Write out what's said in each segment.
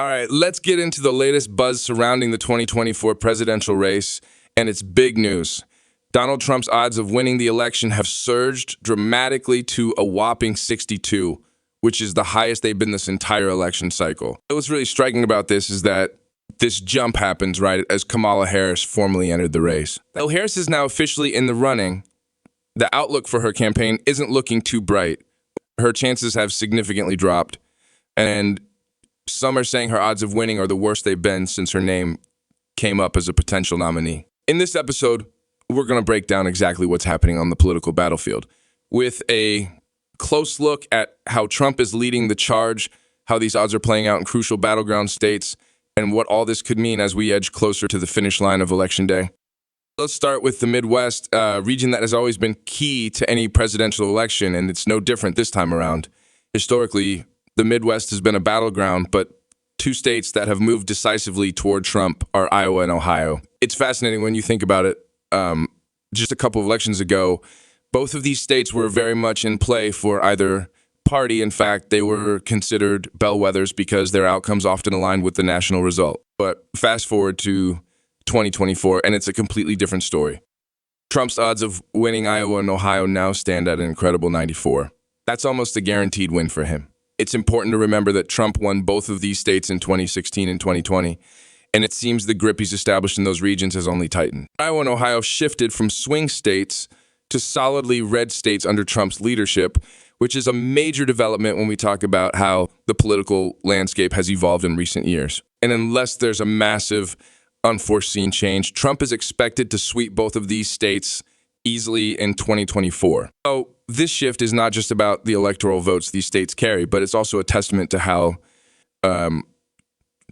All right, let's get into the latest buzz surrounding the 2024 presidential race, and it's big news. Donald Trump's odds of winning the election have surged dramatically to a whopping 62, which is the highest they've been this entire election cycle. What's really striking about this is that this jump happens right as Kamala Harris formally entered the race. Though Harris is now officially in the running, the outlook for her campaign isn't looking too bright. Her chances have significantly dropped, and some are saying her odds of winning are the worst they've been since her name came up as a potential nominee. In this episode, we're going to break down exactly what's happening on the political battlefield with a close look at how Trump is leading the charge, how these odds are playing out in crucial battleground states, and what all this could mean as we edge closer to the finish line of Election Day. Let's start with the Midwest, a region that has always been key to any presidential election, and it's no different this time around. Historically, the Midwest has been a battleground, but two states that have moved decisively toward Trump are Iowa and Ohio. It's fascinating when you think about it. Just a couple of elections ago, both of these states were very much in play for either party. In fact, they were considered bellwethers because their outcomes often aligned with the national result. But fast forward to 2024, and it's a completely different story. Trump's odds of winning Iowa and Ohio now stand at an incredible 94. That's almost a guaranteed win for him. It's important to remember that Trump won both of these states in 2016 and 2020, and it seems the grip he's established in those regions has only tightened. Iowa and Ohio shifted from swing states to solidly red states under Trump's leadership, which is a major development when we talk about how the political landscape has evolved in recent years. And unless there's a massive unforeseen change, Trump is expected to sweep both of these states easily in 2024. So this shift is not just about the electoral votes these states carry, but it's also a testament to how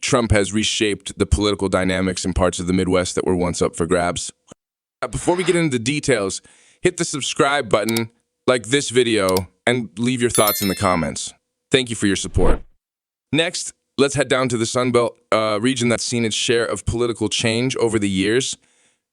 Trump has reshaped the political dynamics in parts of the Midwest that were once up for grabs. Before we get into the details, hit the subscribe button, like this video, and leave your thoughts in the comments. Thank you for your support. Next, let's head down to the Sun Belt region that's seen its share of political change over the years.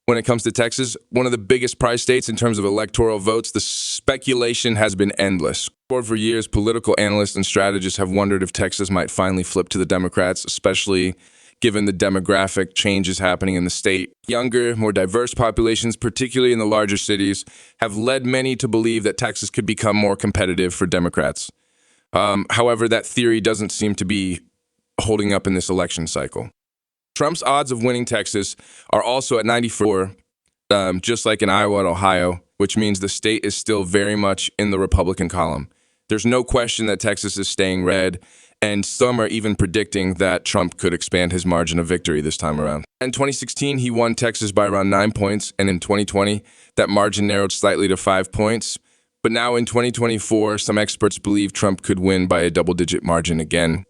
When it comes to Texas, one of the biggest prize states in terms of electoral votes, the speculation has been endless. For years, political analysts and strategists have wondered if Texas might finally flip to the Democrats, especially given the demographic changes happening in the state. Younger, more diverse populations, particularly in the larger cities, have led many to believe that Texas could become more competitive for Democrats. However, that theory doesn't seem to be holding up in this election cycle. Trump's odds of winning Texas are also at 94, just like in Iowa and Ohio, which means the state is still very much in the Republican column. There's no question that Texas is staying red, and some are even predicting that Trump could expand his margin of victory this time around. In 2016, he won Texas by around 9 points, and in 2020, that margin narrowed slightly to 5 points. But now in 2024, some experts believe Trump could win by a double-digit margin again.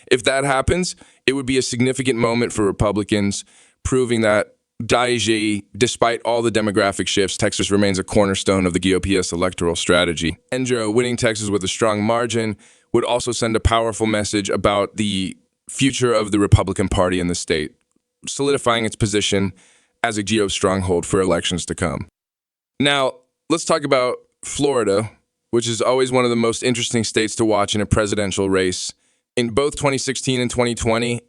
If that happens, it would be a significant moment for Republicans, proving that despite all the demographic shifts, Texas remains a cornerstone of the GOP's electoral strategy. Andrew winning Texas with a strong margin would also send a powerful message about the future of the Republican Party in the state, solidifying its position as a GOP stronghold for elections to come. Now, let's talk about Florida, which is always one of the most interesting states to watch in a presidential race. In both 2016 and 2020,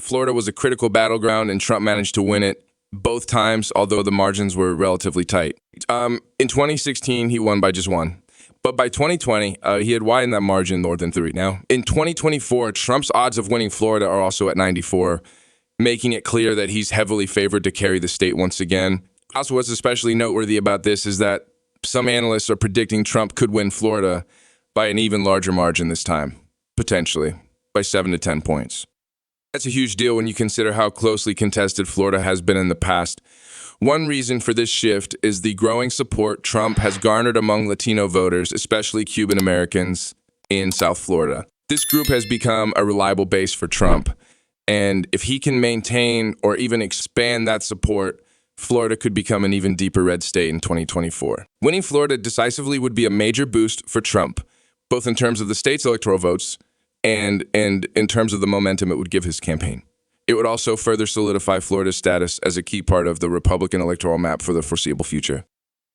Florida was a critical battleground, and Trump managed to win it both times, although the margins were relatively tight. In 2016, he won by just 1. But by 2020, he had widened that margin more than 3. Now, in 2024, Trump's odds of winning Florida are also at 94, making it clear that he's heavily favored to carry the state once again. Also, what's especially noteworthy about this is that some analysts are predicting Trump could win Florida by an even larger margin this time, potentially by 7 to 10 points. That's a huge deal when you consider how closely contested Florida has been in the past. One reason for this shift is the growing support Trump has garnered among Latino voters, especially Cuban Americans in South Florida. This group has become a reliable base for Trump, and if he can maintain or even expand that support, Florida could become an even deeper red state in 2024. Winning Florida decisively would be a major boost for Trump, both in terms of the state's electoral votes and in terms of the momentum it would give his campaign. It would also further solidify Florida's status as a key part of the Republican electoral map for the foreseeable future.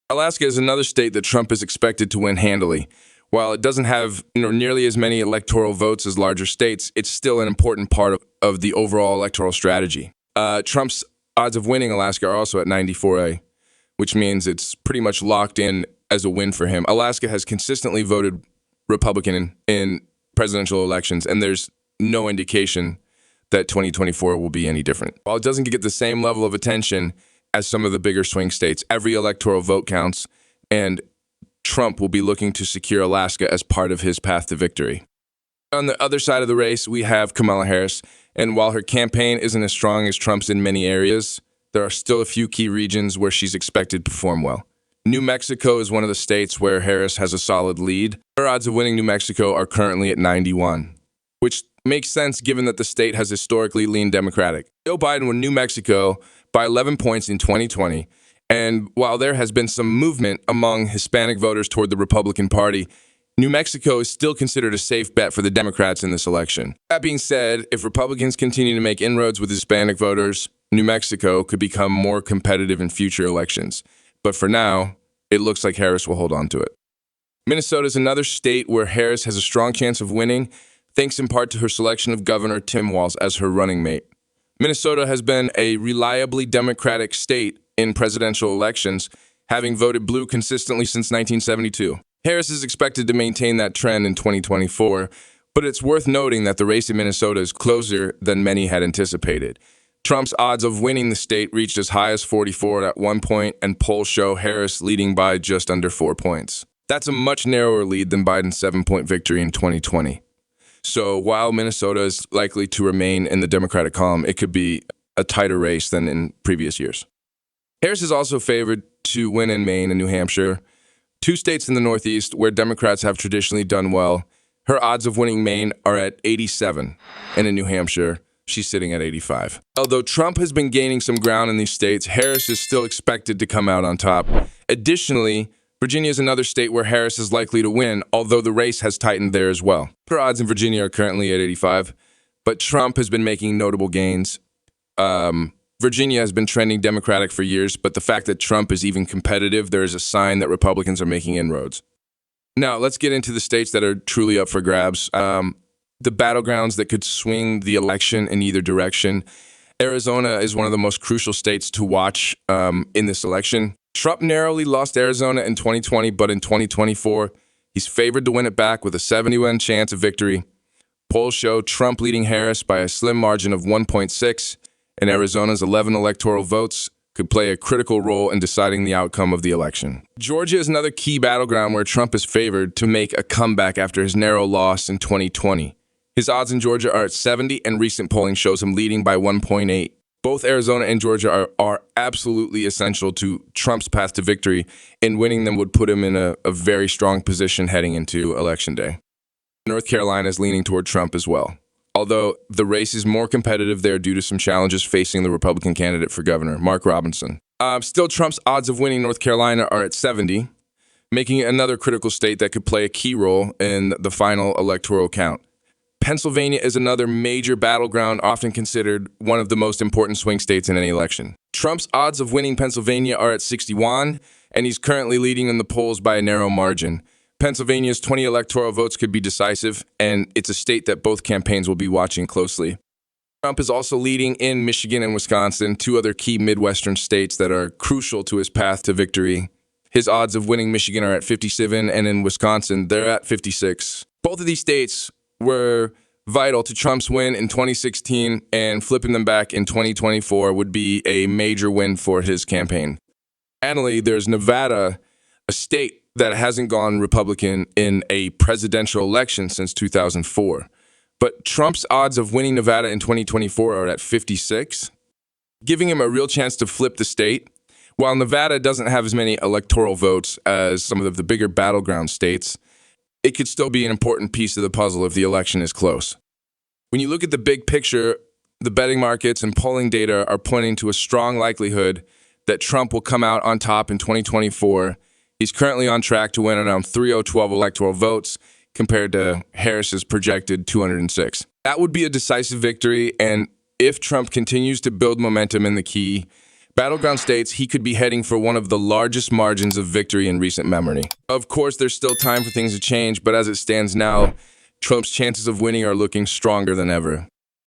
Alaska is another state that Trump is expected to win handily. While it doesn't have nearly as many electoral votes as larger states, it's still an important part of the overall electoral strategy. Trump's odds of winning Alaska are also at 94A, which means it's pretty much locked in as a win for him. Alaska has consistently voted Republican in presidential elections, and there's no indication that 2024 will be any different. While it doesn't get the same level of attention as some of the bigger swing states, every electoral vote counts, and Trump will be looking to secure Alaska as part of his path to victory. On the other side of the race, we have Kamala Harris, and while her campaign isn't as strong as Trump's in many areas, there are still a few key regions where she's expected to perform well. New Mexico is one of the states where Harris has a solid lead. Her odds of winning New Mexico are currently at 91, which makes sense given that the state has historically leaned Democratic. Joe Biden won New Mexico by 11 points in 2020, and while there has been some movement among Hispanic voters toward the Republican Party, New Mexico is still considered a safe bet for the Democrats in this election. That being said, if Republicans continue to make inroads with Hispanic voters, New Mexico could become more competitive in future elections. But for now, it looks like Harris will hold on to it. Minnesota is another state where Harris has a strong chance of winning, thanks in part to her selection of Governor Tim Walz as her running mate. Minnesota has been a reliably Democratic state in presidential elections, having voted blue consistently since 1972. Harris is expected to maintain that trend in 2024, but it's worth noting that the race in Minnesota is closer than many had anticipated. Trump's odds of winning the state reached as high as 44 at one point, and polls show Harris leading by just under 4 points. That's a much narrower lead than Biden's 7-point victory in 2020. So while Minnesota is likely to remain in the Democratic column, it could be a tighter race than in previous years. Harris is also favored to win in Maine and New Hampshire, two states in the Northeast where Democrats have traditionally done well. Her odds of winning Maine are at 87, and in New Hampshire, she's sitting at 85. Although Trump has been gaining some ground in these states, Harris is still expected to come out on top. Additionally, Virginia is another state where Harris is likely to win, although the race has tightened there as well. Her odds in Virginia are currently at 85, but Trump has been making notable gains. Virginia has been trending Democratic for years, but the fact that Trump is even competitive, there is a sign that Republicans are making inroads. Now, let's get into the states that are truly up for grabs. The battlegrounds that could swing the election in either direction. Arizona is one of the most crucial states to watch in this election. Trump narrowly lost Arizona in 2020, but in 2024, he's favored to win it back with a 71% chance of victory. Polls show Trump leading Harris by a slim margin of 1.6, and Arizona's 11 electoral votes could play a critical role in deciding the outcome of the election. Georgia is another key battleground where Trump is favored to make a comeback after his narrow loss in 2020. His odds in Georgia are at 70, and recent polling shows him leading by 1.8. Both Arizona and Georgia are absolutely essential to Trump's path to victory, and winning them would put him in a very strong position heading into Election Day. North Carolina is leaning toward Trump as well, although the race is more competitive there due to some challenges facing the Republican candidate for governor, Mark Robinson. Still, Trump's odds of winning North Carolina are at 70, making it another critical state that could play a key role in the final electoral count. Pennsylvania is another major battleground, often considered one of the most important swing states in any election. Trump's odds of winning Pennsylvania are at 61, and he's currently leading in the polls by a narrow margin. Pennsylvania's 20 electoral votes could be decisive, and it's a state that both campaigns will be watching closely. Trump is also leading in Michigan and Wisconsin, two other key Midwestern states that are crucial to his path to victory. His odds of winning Michigan are at 57, and in Wisconsin, they're at 56. Both of these states were vital to Trump's win in 2016, and flipping them back in 2024 would be a major win for his campaign. Finally, there's Nevada, a state that hasn't gone Republican in a presidential election since 2004. But Trump's odds of winning Nevada in 2024 are at 56, giving him a real chance to flip the state. While Nevada doesn't have as many electoral votes as some of the bigger battleground states, it could still be an important piece of the puzzle if the election is close. When you look at the big picture, the betting markets and polling data are pointing to a strong likelihood that Trump will come out on top in 2024. He's currently on track to win around 312 electoral votes compared to Harris's projected 206. That would be a decisive victory, and if Trump continues to build momentum in the key Battleground states he could be heading for one of the largest margins of victory in recent memory. Of course, there's still time for things to change, but as it stands now, Trump's chances of winning are looking stronger than ever.